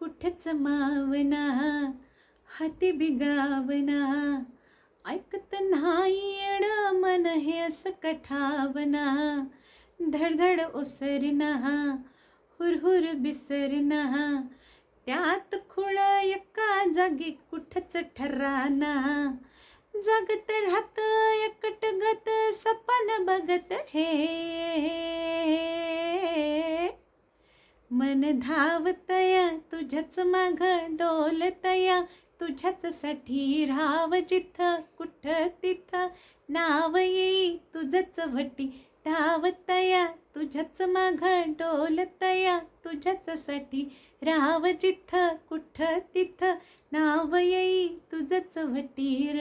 कुठच मावना हाती बिगावना, ऐकत नाही येड मन हे असं कठावना. धडधड ओसरना हुरहुर बिसरना, त्यात खुळ एका जागी कुठच ठराना. जगत राहत एकटगत सपन बघत हे, मन धावतया तुझ्याच माग डोलतया. तुझ्याच साठी राहाव जिथं कुठ तिथं, नाव येई तुझच वटी धावतया. तुझ्याच माग डोलतया, तुझ्याच साठी राहाव जिथं कुठ तिथं, नाव येई तुझच वटी र.